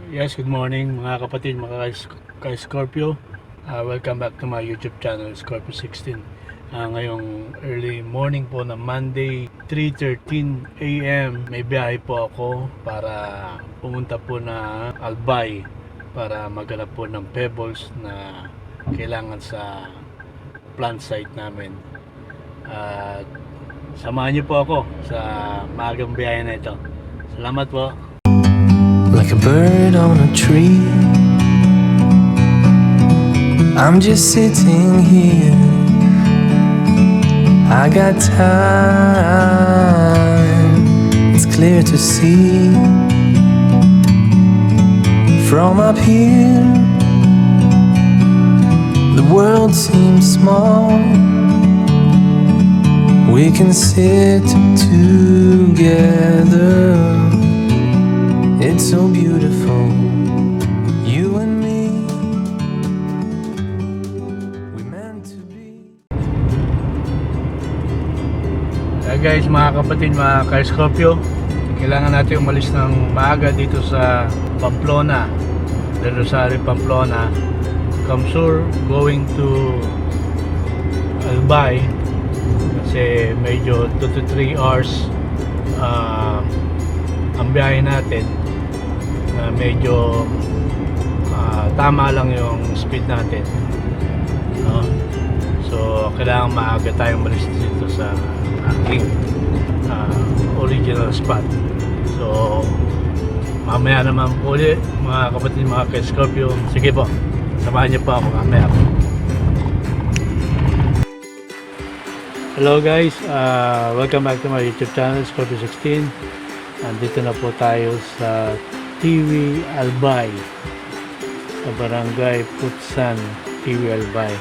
Yes, good morning mga kapatid, mga ka-Scorpio. Welcome back to my YouTube channel, Scorpio 16. Ngayong early morning po na Monday, 3:13 a.m. May biyahe po ako para pumunta po na Albay para maghanap po ng pebbles na kailangan sa plant site namin. At samahan niyo po ako sa maagang biyahe na ito. Salamat po. Like a bird on a tree, I'm just sitting here. I got time, it's clear to see. From up here, the world seems small. We can sit together. It's so beautiful, you and me, we meant to be. Guys, mga kapatid, mga ka-Scorpio, kailangan natin umalis ng maaga dito sa Pamplona, Del Rosario, Pamplona. Kamsur going to Albay kasi medyo 2 to 3 hours ang biyahe natin. Medyo tama lang yung speed natin, no? So kailangan maaga tayong malis dito sa aking original spot. So mamaya naman po ulit mga kapatid, mga ka-Scorpio. Sige po, samahan niyo po ako mamaya. Hello guys, welcome back to my YouTube channel, Scorpio 16. Andito na po tayo sa Tiwi Albay, sa Barangay Putsan, Tiwi Albay.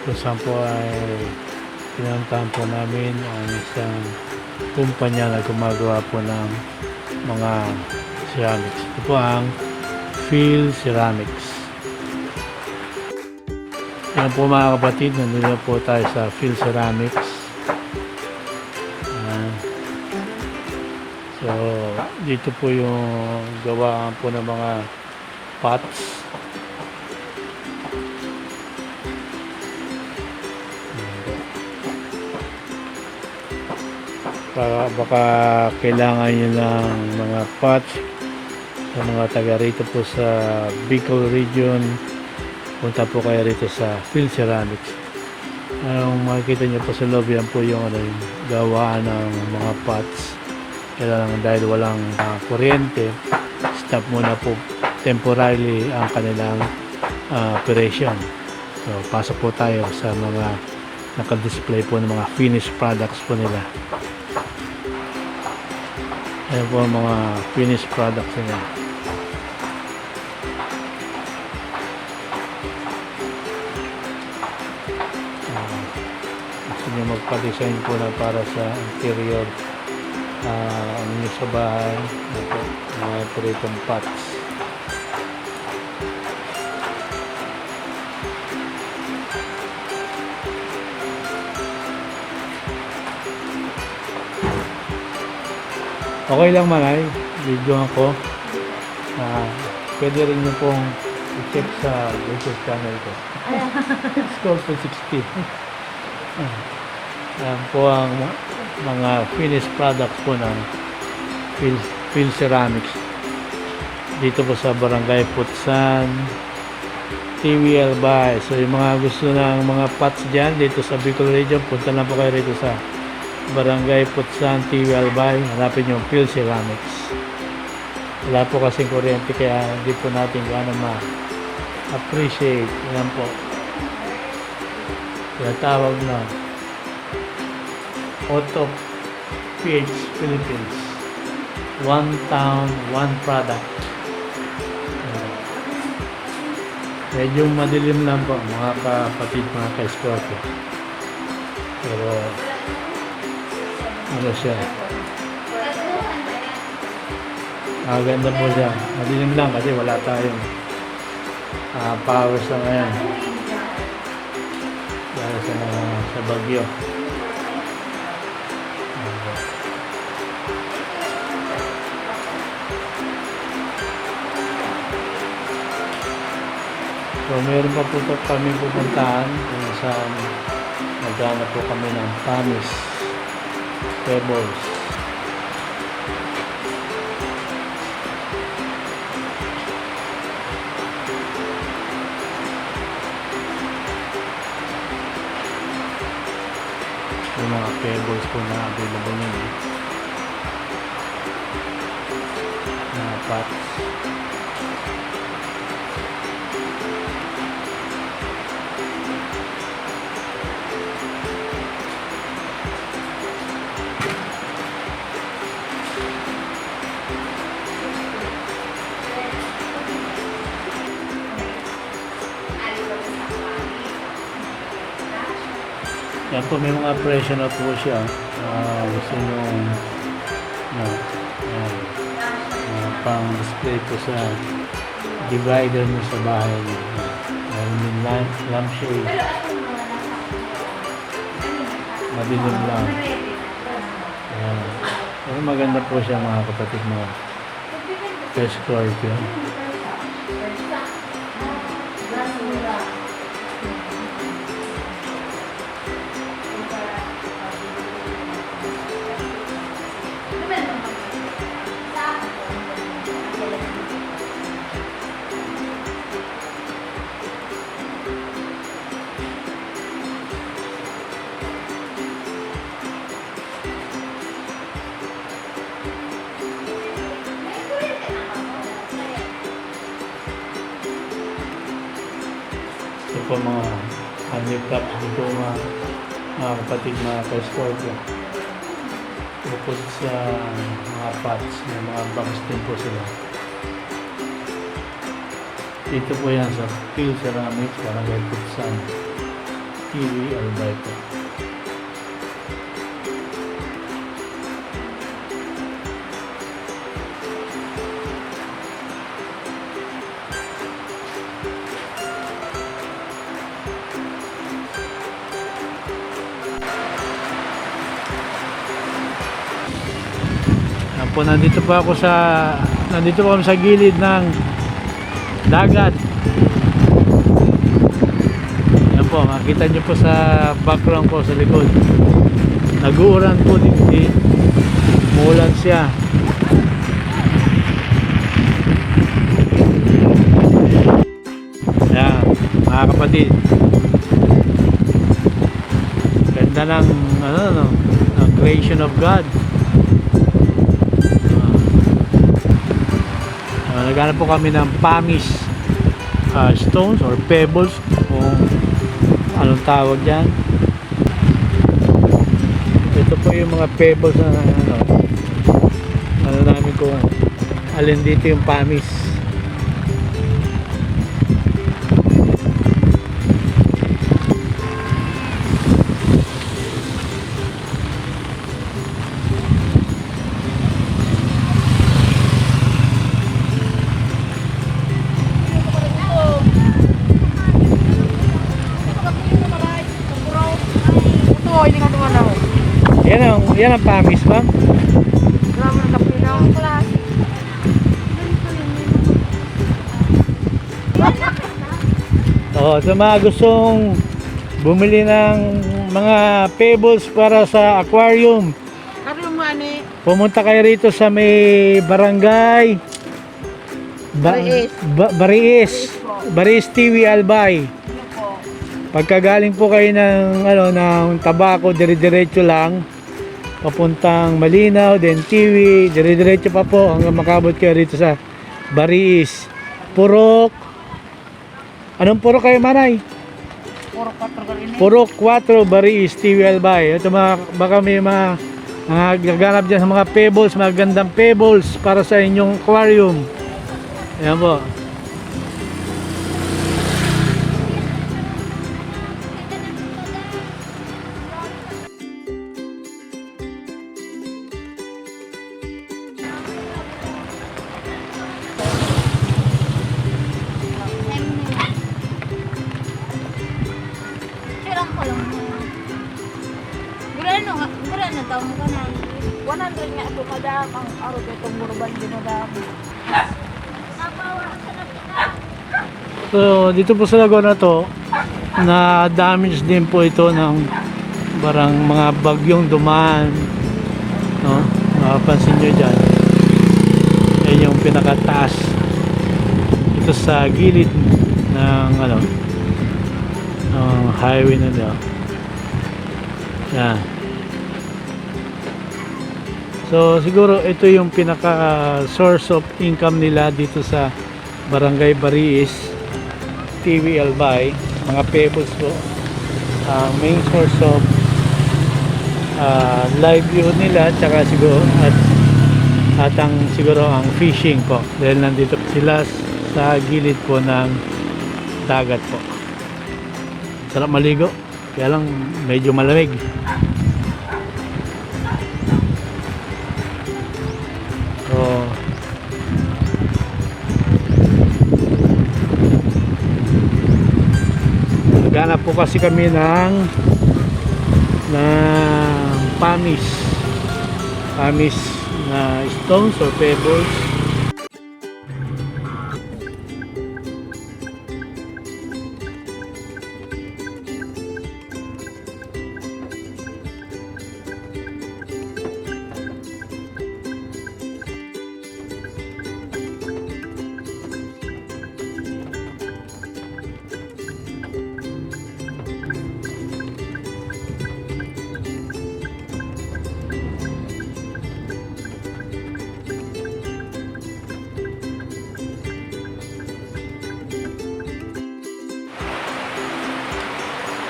Kung saan po ay pinuntahan po namin ang isang kumpanya na gumagawa po ng mga ceramics. Ito po ang Phil Ceramics. Yan po mga kapatid, nandito po tayo sa Phil Ceramics. So, dito po yung gawaan po ng mga pots. Baka kailangan nyo ng mga pots sa mga taga rito po sa Bicol region. Punta po kayo rito sa Phil Ceramics. Ang makikita nyo po sa loob, yan po yung gawaan ng mga pots. Kailangan dahil walang kuryente, stop muna po temporarily ang kanilang operation. So pasok po tayo sa mga naka-display po ng mga finished products po nila. Ayan po ang mga finished products nila. Gusto nyo magpa-design po na para sa interior ang inyo sa bahay, mga pritong pots. Okay lang manay, video ako. Pwede rin nyo pong i-check sa YouTube channel ko. Scorpio 16. Yan po ang mga finished products po ng Phil Ceramics dito po sa Barangay Putsan, Tiwi Albay. So yung mga gusto ng mga pots dyan dito sa Bicol region, punta lang po kayo rito sa Barangay Putsan, Tiwi Albay. Hanapin yung Phil Ceramics. Wala po kasing kuryente kaya hindi po natin gaano ma-appreciate. Yan po, tinatawag na Auto PH Philippines, one town, one product. Medyo madilim lang po mga kapatid, mga ka-Scorpio, pero ano siya, maganda po siya. Madilim lang kasi wala tayong power sa ngayon dahil sa bagyo. So meron pa po kami pupuntahan kung saan naghanap po kami ng Panis Pebbles. Yung mga pebbles po na available nyo na pots. Yan po, may mga presyo na po siya. Gusto nyo pang display po sa divider mo sa bahay nyo. Meron din lampshade. Madilim lang. Ayan. Pero maganda po siya mga kapatid mga Scorpion. Ito po mga honey cups dito mga kapatid mga ka-Scorpio. Bukod sa mga pots, may mga box din po sila. Dito po yan sa Phil Ceramics, Barangay Putsan, TV Albay po. Po, nandito po kami sa gilid ng dagat. Yan po, makita nyo po sa background ko sa likod. Nag-uulan po din. Muulan siya. Yan, mga kapatid. Ganda ng ng creation of God. Naghanap po kami ng Panis stones or pebbles kung anong tawag dyan. Ito po yung mga pebbles na ano namin kung alin dito yung Panis. Yan ang Panis ba? Sa mga gustong bumili ng mga pebbles para sa aquarium, pumunta kayo rito sa may barangay Bariis TV Albay. Pagkagaling po kayo ng Tabaco, dire-diretso lang papuntang Malinaw, then TV, dire-diretso pa po hanggang makabot kayo rito sa Bariis. Purok. Anong purok kayo, Manay? Purok 4 Bariis TV Albay. Ito baka may mga gaganap dyan sa mga pebbles, mga gandang pebbles para sa inyong aquarium. Ayan po. Gurano taon ka na. 100 nga ito madam ang araw ko itong murban din madam. Napawa sa nakita. So, dito po sa Laguna to, na damage din po ito ng barang mga bagyong dumaan. No? Mapapansin nyo dyan. Yan yung pinakataas. Ito sa gilid ng ano, ng highway na nila. Yan. So siguro ito yung pinaka source of income nila dito sa Barangay Bariis, TV Albay, mga pebbles po. Main source of livelihood nila, tsaka siguro at ang siguro ang fishing po, dahil nandito sila sa gilid po ng dagat po. Sarap maligo, kaya lang medyo malamig. So naghanap po kasi kami ng pamis na stones or pebbles.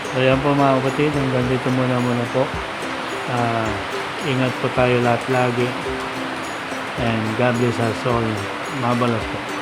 So yan po mga kapatid, hanggang dito muna po. Ingat po tayo lahat lagi. And God bless us all. Mabalas po.